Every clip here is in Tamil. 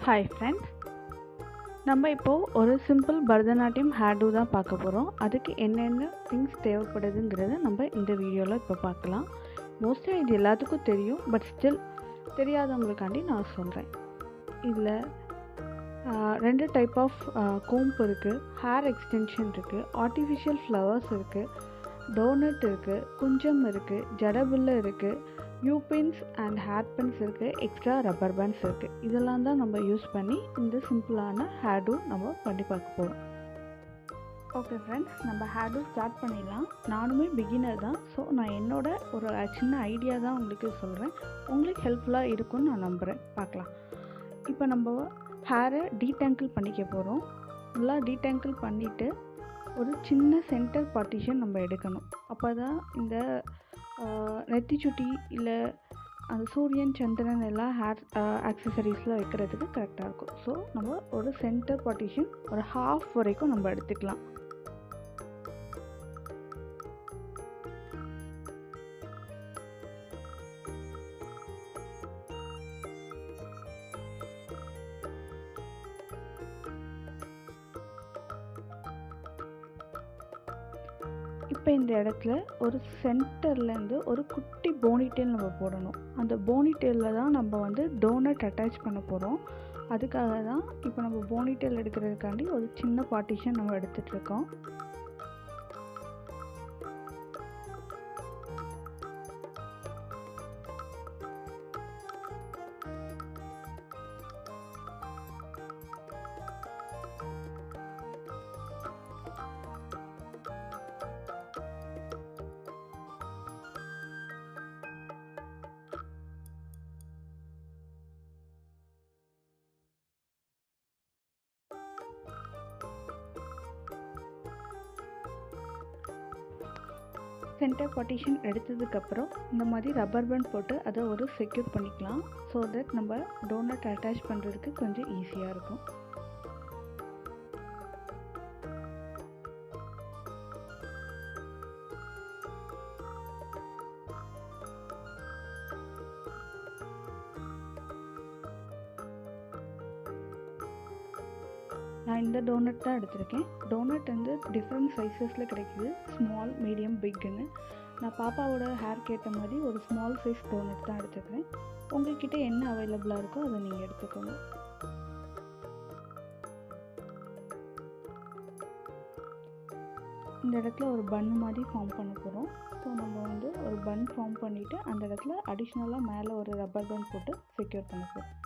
ஹாய் ஃப்ரெண்ட்ஸ், நம்ம இப்போது ஒரு சிம்பிள் பரதநாட்டியம் ஹேர்டூ தான் பார்க்க போகிறோம். அதுக்கு என்னென்ன திங்ஸ் தேவைப்படுதுங்கிறத நம்ம இந்த வீடியோவில் இப்போ பார்க்கலாம். மோஸ்ட்டாக இது எல்லாத்துக்கும் தெரியும், பட் ஸ்டில் தெரியாதவங்களுக்காண்டி நான் சொல்கிறேன். இதில் 2 டைப் ஆஃப் கோம்ப் இருக்குது, ஹேர் எக்ஸ்டென்ஷன் இருக்குது, ஆர்டிஃபிஷியல் ஃப்ளவர்ஸ் இருக்குது, டோனட் இருக்குது, குஞ்சம் இருக்குது, ஜடபில்லை இருக்குது, யூபின்ஸ் அண்ட் ஹேர் பின்ஸ் இருக்குது, எக்ஸ்ட்ரா ரப்பர் பேண்ட்ஸ் இருக்குது. இதெல்லாம் தான் நம்ம யூஸ் பண்ணி இந்த சிம்பிளான ஹேர்டூ நம்ம பண்ணி பார்க்க போகிறோம். ஓகே ஃப்ரெண்ட்ஸ், நம்ம ஹேர்டூ ஸ்டார்ட் பண்ணிடலாம். நானுமே பிகினர் தான், ஸோ நான் என்னோட ஒரு சின்ன ஐடியா தான் உங்களுக்கு சொல்கிறேன். உங்களுக்கு ஹெல்ப்ஃபுல்லாக இருக்கும்னு நான் நம்புகிறேன். பார்க்கலாம். இப்போ நம்ம ஹேரை டீடாங்கிள் பண்ணிக்க போகிறோம். நல்லா டீடாங்கிள் பண்ணிவிட்டு ஒரு சின்ன சென்டர் பார்ட்டிஷன் நம்ம எடுக்கணும். அப்போ தான் இந்த நெத்தி சுட்டி இல்லை அந்த சூரியன் சந்திரன் எல்லாம் ஹேர் ஆக்சசரிஸில் வைக்கிறதுக்கு கரெக்டாக இருக்கும். ஸோ நம்ம ஒரு சென்டர் பார்ட்டிஷன் ஒரு ஹாஃப் வரைக்கும் நம்ம எடுத்துக்கலாம். இப்போ இந்த இடத்துல ஒரு சென்டர்லேருந்து ஒரு குட்டி போனிடெயில் நம்ம போடணும். அந்த போனிடெயிலில் தான் நம்ம வந்து டோனட் அட்டாச் பண்ண போகிறோம். அதுக்காக தான் இப்போ நம்ம போனிடெயில் எடுக்கிறதுக்காண்டி ஒரு சின்ன பார்ட்டிஷன் நம்ம எடுத்துகிட்ருக்கோம். சென்டர் பார்ட்டிஷன் எடுத்ததுக்கப்புறம் இந்த மாதிரி ரப்பர் பேண்ட் போட்டு அதை ஒரு செக்யூர் பண்ணிக்கலாம். ஸோ தட் நம்ம டோனட் அட்டாச் பண்ணுறதுக்கு கொஞ்சம் ஈஸியாக இருக்கும். நான் இந்த டோனட் தான் எடுத்திருக்கேன். டோனட் வந்து டிஃப்ரெண்ட் சைஸஸில் கிடைக்கிது, ஸ்மால், மீடியம், பிக்குன்னு. நான் பாப்பாவோட ஹேருக்கு ஏற்ற மாதிரி ஒரு ஸ்மால் சைஸ் டோனட் தான் எடுத்துக்கிறேன். உங்கள்கிட்ட என்ன அவைலபிளாக இருக்கோ அதை நீங்கள் எடுத்துக்கோங்க. இந்த இடத்துல ஒரு பன் மாதிரி ஃபார்ம் பண்ண போகிறோம். ஸோ நம்ம வந்து ஒரு பன் ஃபார்ம் பண்ணிவிட்டு அந்த இடத்துல அடிஷ்னலாக மேலே ஒரு ரப்பர் பேண்ட் போட்டு செக்யூர் பண்ண போகிறோம்.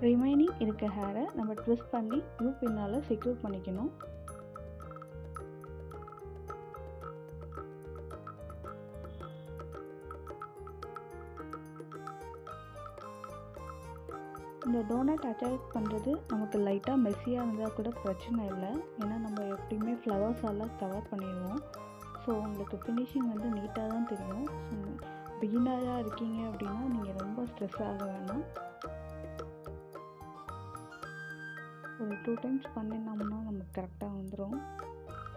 ரிமைனிங் இருக்க ஹேரை நம்ம ட்விஸ்ட் பண்ணி யூ பின்னால் செக்யூர் பண்ணிக்கணும். இந்த டோனட் அட்டாச் பண்ணுறது நமக்கு லைட்டாக மெஸ்ஸியாக இருந்தால் கூட பிரச்சனை இல்லை, ஏன்னா நம்ம எப்படியுமே ஃப்ளவர்ஸால் கவர் பண்ணிடுவோம். ஸோ உங்களுக்கு ஃபினிஷிங் வந்து நீட்டாக தான் தெரியும். ஸோ பிகினராக இருக்கீங்க அப்படின்னா நீங்கள் ரொம்ப ஸ்ட்ரெஸ் ஆக வேண்டாம். ஒரு 2 டைம்ஸ் பண்ணினோம்னா நமக்கு கரெக்டாக வந்துடும்.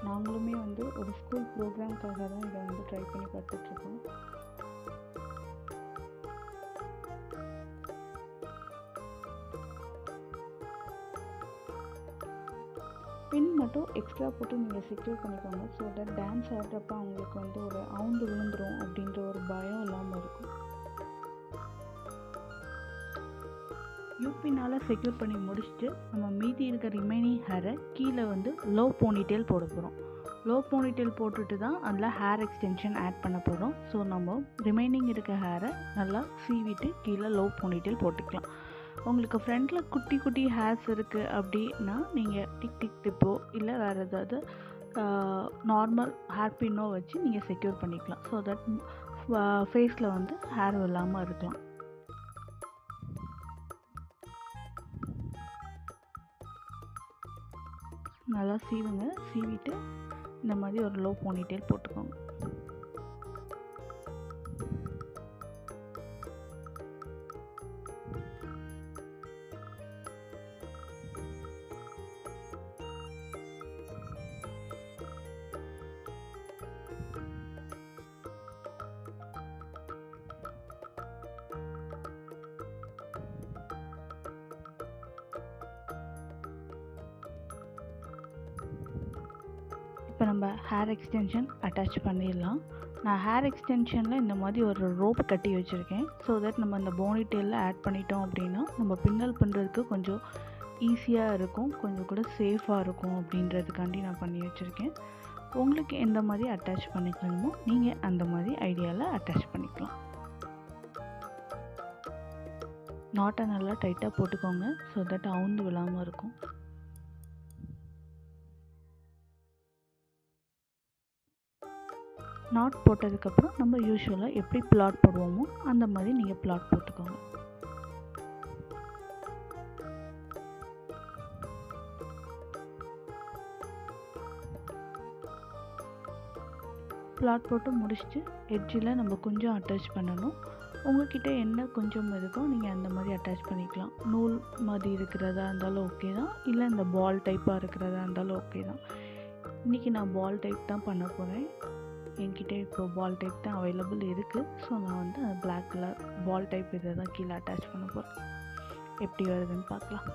நாங்களுமே வந்து ஒரு ஸ்கூல் ப்ரோக்ராம்காக தான் இதை வந்து ட்ரை பண்ணி பார்த்துட்ருக்கோம். பின் மட்டும் எக்ஸ்ட்ரா போட்டு நீங்கள் செக்யூர் பண்ணிக்கோங்க. ஸோ தட் டான்ஸ் ஆடுறப்ப அவங்களுக்கு வந்து ஒரு அவுந்து விழுந்துடும் அப்படின்ற ஒரு பயம் இல்லாமல் இருக்கும். யூபினால் செக்யூர் பண்ணி முடிச்சுட்டு நம்ம மீதி இருக்க ரிமைனிங் ஹேரை கீழே வந்து லோ போனிடெயில் போட போகிறோம். லோ போனிடெயில் போட்டுட்டு தான் அதில் ஹேர் எக்ஸ்டென்ஷன் ஆட் பண்ண போகிறோம். ஸோ நம்ம ரிமைனிங் இருக்க ஹேரை நல்லா சீவிட்டு கீழே லோ போனிடெயில் போட்டுக்கலாம். உங்களுக்கு ஃப்ரண்டில் குட்டி குட்டி ஹேர்ஸ் இருக்குது அப்படின்னா நீங்கள் டிக் டிக் டிப்போ இல்லை வேறு ஏதாவது நார்மல் ஹேர் பின்னோ வச்சு நீங்கள் செக்யூர் பண்ணிக்கலாம். ஸோ தட் ஃபேஸில் வந்து ஹேர் இல்லாமல் இருக்கலாம். நல்லா சீவுங்க. சீவிட்டு இந்த மாதிரி ஒரு லோ போனிடெயில் போட்டுக்கோங்க. இப்போ நம்ம ஹேர் எக்ஸ்டென்ஷன் அட்டாச் பண்ணிடலாம். நான் ஹேர் எக்ஸ்டென்ஷனில் இந்த மாதிரி ஒரு ரோப் கட்டி வச்சுருக்கேன். ஸோ தட் நம்ம அந்த போனிடெயிலில் ஆட் பண்ணிட்டோம் அப்படின்னா நம்ம பின்னல் பண்ணுறதுக்கு கொஞ்சம் ஈஸியாக இருக்கும், கொஞ்சம் கூட சேஃபாக இருக்கும் அப்படின்றதுக்காண்டி நான் பண்ணி வச்சுருக்கேன். உங்களுக்கு எந்த மாதிரி அட்டாச் பண்ணிக்கணுமோ நீங்கள் அந்த மாதிரி ஐடியாவில் அட்டாச் பண்ணிக்கலாம். நாட்டை நல்லா டைட்டாக போட்டுக்கோங்க. ஸோ தட் அவுந்து விழாமல் இருக்கும். நாட் போட்டதுக்கப்புறம் நம்ம யூஸ்வலாக எப்படி பிளாட் போடுவோமோ அந்த மாதிரி நீங்கள் பிளாட் போட்டுக்கோங்க. பிளாட் போட்டு முடிச்சுட்டு எட்ஜில் நம்ம கொஞ்சம் அட்டாச் பண்ணணும். உங்கள்கிட்ட என்ன கொஞ்சம் இருக்கோ நீங்கள் அந்த மாதிரி அட்டாச் பண்ணிக்கலாம். நூல் மாதிரி இருக்கிறதா இருந்தாலும் ஓகே தான், இல்லை இந்த பால் டைப்பாக இருக்கிறதா இருந்தாலும் ஓகே தான். இன்றைக்கி நான் பால் டைப் தான் பண்ண போகிறேன். என்கிட்ட இப்போ பால் டைப் தான் அவைலபிள் இருக்குது. ஸோ நான் வந்து அந்த பிளாக் கலர் பால் டைப் இதை தான் கீழே அட்டாச் பண்ண போகிறேன். எப்படி வருதுன்னு பார்க்கலாம்.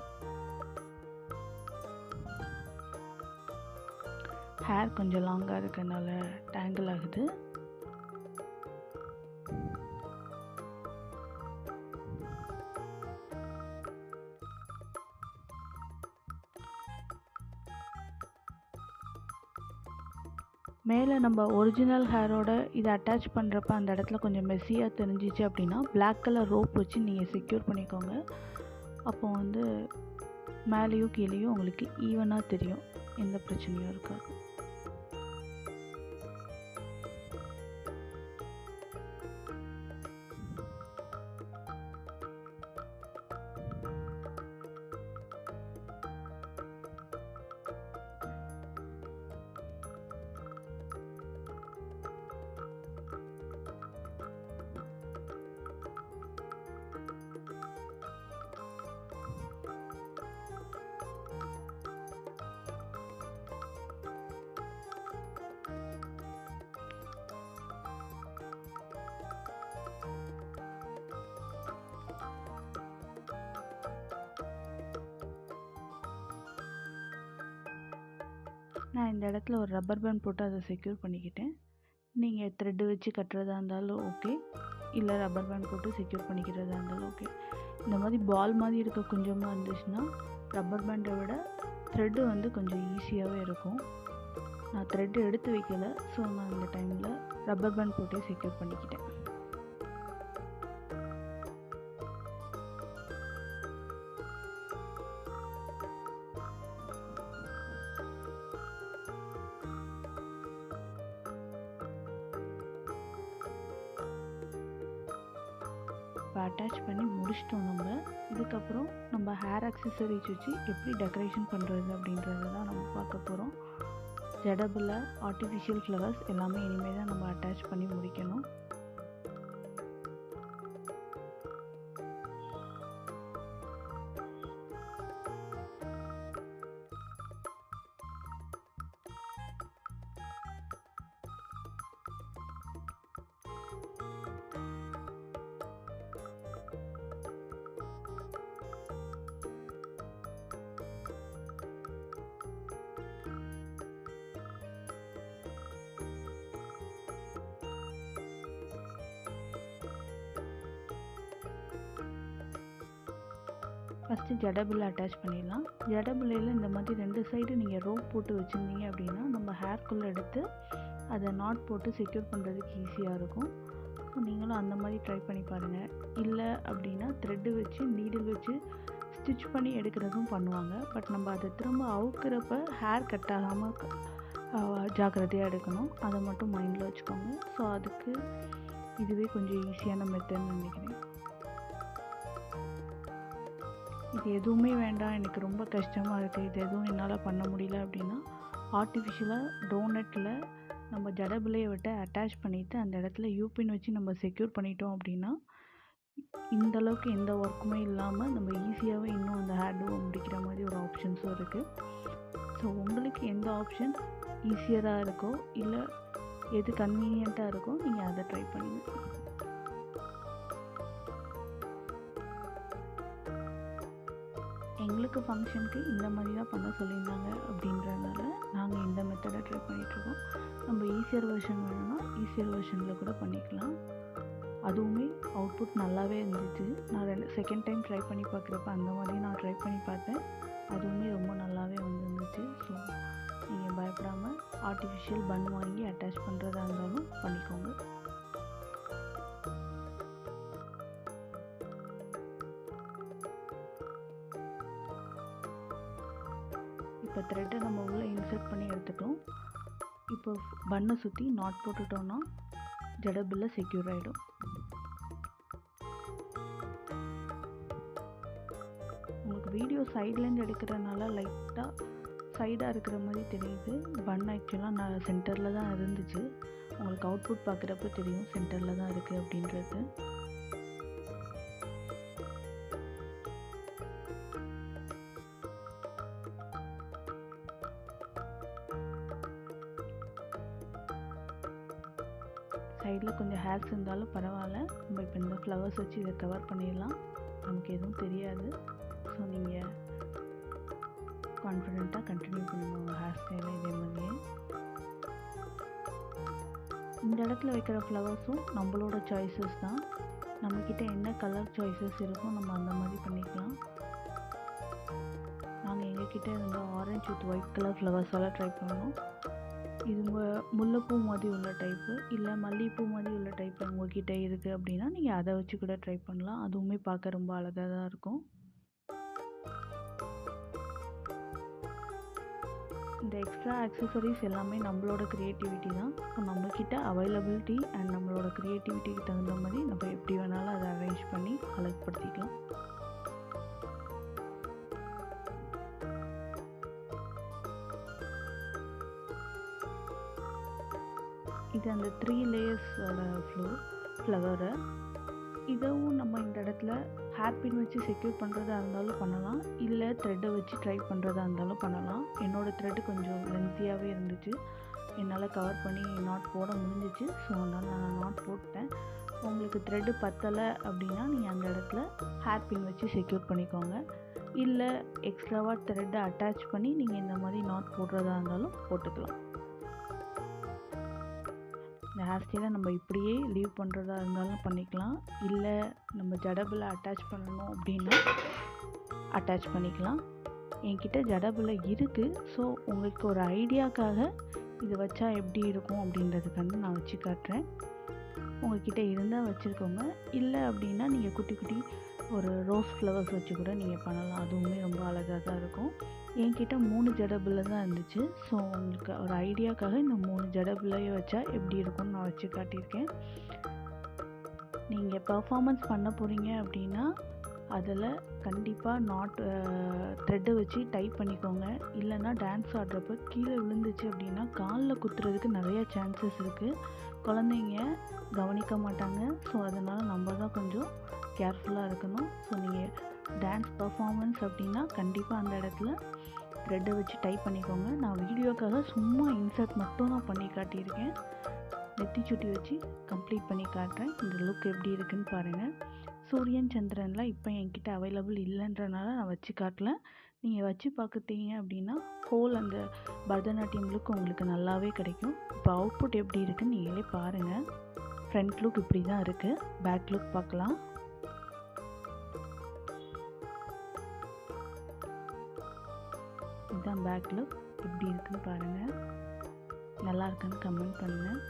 ஹேர் கொஞ்சம் லாங்காக இருக்கனால டேங்கிள் ஆகுது. மேலே நம்ம ஒரிஜினல் ஹேரோட இதை அட்டாச் பண்ணுறப்ப அந்த இடத்துல கொஞ்சம் மெஸ்ஸியாக தெரிஞ்சிச்சு அப்படின்னா பிளாக் கலர் ரோப் வச்சு நீங்கள் செக்யூர் பண்ணிக்கோங்க. அப்போ வந்து மேலேயும் கீழேயும் உங்களுக்கு ஈவனாக தெரியும், எந்த பிரச்சனையும் இருக்காது. நான் இந்த இடத்துல ஒரு ரப்பர் பேண்ட் போட்டு அதை செக்யூர் பண்ணிக்கிட்டேன். நீங்கள் த்ரெட்டு வச்சு கட்டுறதா இருந்தாலும் ஓகே, இல்லை ரப்பர் பேண்ட் போட்டு செக்யூர் பண்ணிக்கிறதா இருந்தாலும் ஓகே. இந்த மாதிரி பால் மாதிரி இருக்க கொஞ்சமாக இருந்துச்சுன்னா ரப்பர் பேண்டை விட த்ரெட்டு வந்து கொஞ்சம் ஈஸியாகவே இருக்கும். நான் த்ரெட்டு எடுத்து வைக்கல, ஸோ நான் இந்த டைமில் ரப்பர் பேண்ட் போட்டே செக்யூர் பண்ணிக்கிட்டேன். இப்போ அட்டாச் பண்ணி முடிச்சிட்டோம். இதுக்கப்புறம் நம்ம ஹேர் அக்சசரிஸ் வச்சு எப்படி டெக்கரேஷன் பண்ணுறது அப்படின்றத தான் நம்ம பார்க்க போகிறோம். ஜடபில் ஆர்டிஃபிஷியல் ஃப்ளவர்ஸ் எல்லாமே இனிமேல் தான் நம்ம அட்டாச் பண்ணி முடிக்கணும். ஃபஸ்ட்டு ஜடபில் அட்டாச் பண்ணிடலாம். ஜடபிள்ளையில் இந்த மாதிரி 2 சைடு நீங்கள் ரோப் போட்டு வச்சுருந்தீங்க அப்படின்னா நம்ம ஹேர்க்குள்ளே எடுத்து அதை நாட் போட்டு செக்யூர் பண்ணுறதுக்கு ஈஸியாக இருக்கும். ஸோ நீங்களும் அந்த மாதிரி ட்ரை பண்ணி பாருங்கள். இல்லை அப்படின்னா த்ரெட்டு வச்சு நீடில் வச்சு ஸ்டிச் பண்ணி எடுக்கிறதும் பண்ணுவாங்க. பட் நம்ம அதை திரும்ப அவுக்கிறப்ப ஹேர் கட் ஆகாமல் ஜாக்கிரதையாக எடுக்கணும். அதை மட்டும் மைண்டில் வச்சுக்கோங்க. ஸோ அதுக்கு இதுவே கொஞ்சம் ஈஸியான மெத்தட்னு நினைக்கிறேன். இது எதுவுமே வேண்டாம், எனக்கு ரொம்ப கஷ்டமாக இருக்குது, இது எதுவும் என்னால் பண்ண முடியல அப்படின்னா ஆர்டிஃபிஷியலாக டோனட்டில் நம்ம ஜடபிள்ளையை விட்டு அட்டாச் பண்ணிவிட்டு அந்த இடத்துல யூபின் வச்சு நம்ம செக்யூர் பண்ணிட்டோம் அப்படின்னா இந்தளவுக்கு எந்த ஒர்க்குமே இல்லாமல் நம்ம ஈஸியாகவே இன்னும் அந்த ஹேர் டூவை முடிக்கிற மாதிரி ஒரு ஆப்ஷன்ஸும் இருக்குது. ஸோ உங்களுக்கு எந்த ஆப்ஷன் ஈஸியராக இருக்கோ இல்லை எது கன்வீனியண்ட்டாக இருக்கோ நீங்கள் அதை ட்ரை பண்ணுங்கள். எங்களுக்கு ஃபங்க்ஷனுக்கு இந்த மாதிரி தான் பண்ண சொல்லியிருந்தாங்க அப்படின்றதுனால நாங்கள் இந்த மெத்தடை ட்ரை பண்ணிகிட்ருக்கோம். நம்ம ஈஸியர் வெர்ஷன் வேணும்னா ஈஸியர் வெர்ஷனில் கூட பண்ணிக்கலாம். அதுவுமே அவுட்புட் நல்லாவே இருந்துச்சு. நான் செகண்ட் டைம் ட்ரை பண்ணி பார்க்குறப்ப அந்த மாதிரி நான் ட்ரை பண்ணி பார்த்தேன். அதுவுமே ரொம்ப நல்லாவே வந்துருந்துச்சு. ஸோ நீங்கள் பயப்படாமல் ஆர்டிஃபிஷியல் பன் வாங்கி அட்டாச் பண்ணுறதா இருந்தாலும் பண்ணிக்கோங்க. இப்போ த்ரெட்டை நம்ம உள்ளே இன்சர்ட் பண்ணி எடுத்துட்டோம். இப்போ பன்னை சுற்றி நாட் போட்டுட்டோன்னா ஜடபில்ல செக்யூர் ஆகிடும். உங்களுக்கு வீடியோ சைட்லேருந்து எடுக்கிறதுனால லைட்டாக சைடாக இருக்கிற மாதிரி தெரியுது. பன் ஆக்சுவலாக நான் சென்டரில் தான் இருந்துச்சு. உங்களுக்கு அவுட்புட் பார்க்குறப்ப தெரியும் சென்டரில் தான் இருக்குது அப்படின்றது. சைடில் கொஞ்சம் ஹேர்ஸ் இருந்தாலும் பரவாயில்ல. நம்ம இப்போ இந்த ஃப்ளவர்ஸ் வச்சு இதை கவர் பண்ணிடலாம், நமக்கு எதுவும் தெரியாது. ஸோ நீங்கள் கான்ஃபிடெண்ட்டாக கண்டினியூ பண்ணுங்கள் உங்கள் ஹேர் ஸ்டைலை இதே மாதிரியே. இந்த இடத்துல வைக்கிற ஃப்ளவர்ஸும் நம்மளோட சாய்ஸஸ் தான். நம்மக்கிட்ட என்ன கலர் சாய்ஸஸ் இருக்கோ நம்ம அந்த மாதிரி பண்ணிக்கலாம். நாங்கள் எங்ககிட்ட இருந்த ஆரஞ்சு வித் ஒயிட் கலர் ஃப்ளவர்ஸால் ட்ரை பண்ணோம். இது முல்லைப்பூ மாதிரி உள்ள டைப்பு இல்லை மல்லிகைப்பூ மாதிரி உள்ள டைப்பு உங்கள்கிட்ட இருக்குது அப்படின்னா நீங்கள் அதை வச்சு கூட ட்ரை பண்ணலாம். அதுவுமே பார்க்க ரொம்ப அழகாக தான் இருக்கும். இந்த எக்ஸ்ட்ரா ஆக்சசரிஸ் எல்லாமே நம்மளோட க்ரியேட்டிவிட்டி தான். ஸோ நம்மக்கிட்ட அவைலபிலிட்டி அண்ட் நம்மளோட க்ரியேட்டிவிட்டிக்கு தகுந்த மாதிரி நம்ம எப்படி வேணாலும் அதை அரேஞ்ச் பண்ணி அழகுப்படுத்திக்கலாம். இது அந்த 3 லேயர்ஸோட ஃப்ளவரு. இதுவும் நம்ம இந்த இடத்துல ஹேர்பின் வச்சு செக்யூர் பண்ணுறதா இருந்தாலும் பண்ணலாம், இல்லை த்ரெட்டை வச்சு ட்ரை பண்ணுறதா இருந்தாலும் பண்ணலாம். என்னோடய த்ரெட்டு கொஞ்சம் லென்த்தியாகவே இருந்துச்சு, என்னால் கவர் பண்ணி நாட் போட முடிஞ்சிச்சு. ஸோ அதனால் நான் நாட் போட்டேன். உங்களுக்கு த்ரெட்டு பத்தலை அப்படின்னா நீங்கள் அந்த இடத்துல ஹேர்பின் வச்சு செக்யூர் பண்ணிக்கோங்க. இல்லை எக்ஸ்ட்ராவாக த்ரெட்டை அட்டாச் பண்ணி நீங்கள் இந்த மாதிரி நாட் போடுறதா இருந்தாலும் போட்டுக்கலாம். இந்த ஹேர் ஸ்டைலை நம்ம இப்படியே லீவ் பண்ணுறதா இருந்தாலும் பண்ணிக்கலாம், இல்லை நம்ம ஜடபில் அட்டாச் பண்ணணும் அப்படின்னா அட்டாச் பண்ணிக்கலாம். என்கிட்ட ஜடபில் இருக்குது. ஸோ உங்களுக்கு ஒரு ஐடியாக்காக இது வச்சா எப்படி இருக்கும் அப்படின்றதுக்காக நான் வச்சு காட்டுறேன். உங்கள்கிட்ட இருந்தால் வச்சுருக்கோங்க, இல்லை அப்படின்னா நீங்கள் குட்டி குட்டி ஒரு ரோஸ் ஃப்ளவர்ஸ் வச்சு கூட நீங்கள் பண்ணலாம். அதுவுமே ரொம்ப அழகாக தான் இருக்கும். என்கிட்ட 3 ஜடபில்ல தான் இருந்துச்சு. ஸோ உங்களுக்கு ஒரு ஐடியாக்காக இந்த 3 ஜடபிள்ளையே வச்சா எப்படி இருக்கும்னு நான் வச்சு காட்டியிருக்கேன். நீங்கள் பர்ஃபார்மன்ஸ் பண்ண போகிறீங்க அப்படின்னா அதில் கண்டிப்பாக நாட் த்ரெட்டை வச்சு டைப் பண்ணிக்கோங்க. இல்லைன்னா டான்ஸ் ஆடுறப்ப கீழே விழுந்துச்சு அப்படின்னா காலில் குத்துறதுக்கு நிறையா சான்சஸ் இருக்குது. குழந்தைங்க கவனிக்க மாட்டாங்க. ஸோ அதனால் நம்ம தான் கொஞ்சம் கேர்ஃபுல்லாக இருக்கணும். ஸோ நீங்கள் டான்ஸ் பர்ஃபார்மன்ஸ் அப்படின்னா கண்டிப்பாக அந்த இடத்துல த்ரெட்டை வச்சு டைப் பண்ணிக்கோங்க. நான் வீடியோக்காக சும்மா இன்சர்ட் மட்டும் தான் பண்ணி காட்டியிருக்கேன். நெத்தி சுட்டி வச்சு கம்ப்ளீட் பண்ணி காட்டுறேன். இந்த லுக் எப்படி இருக்குன்னு பாருங்கள். சூரியன் சந்திரனில் இப்போ என்கிட்ட அவைலபிள் இல்லைன்றனால நான் வச்சு காட்டல. நீங்கள் வச்சு பார்த்துட்டீங்க அப்படின்னா ஹோல் அந்த பரதநாட்டியம் லுக் உங்களுக்கு நல்லாவே கிடைக்கும். இப்போ அவுட்புட் எப்படி இருக்குன்னு நீங்களே பாருங்கள். ஃப்ரண்ட் லுக் இப்படி தான் இருக்குது. பேக் லுக் பார்க்கலாம். இதுதான் பேக் லுக். எப்படி இருக்குன்னு பாருங்கள். நல்லா இருக்குன்னு கமெண்ட் பண்ணுங்கள்.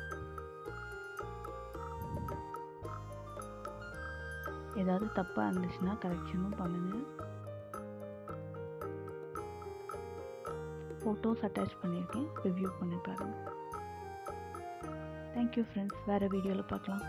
ஏதாவது தப்பாக இருந்துச்சுன்னா கரெக்ஷனும் பண்ணுங்கள். ஃபோட்டோஸ் அட்டாச் பண்ணியிருக்கேன், ரிவ்யூ பண்ணி பாருங்கள். Thank you friends. வேறு வீடியோவில் பார்க்கலாம்.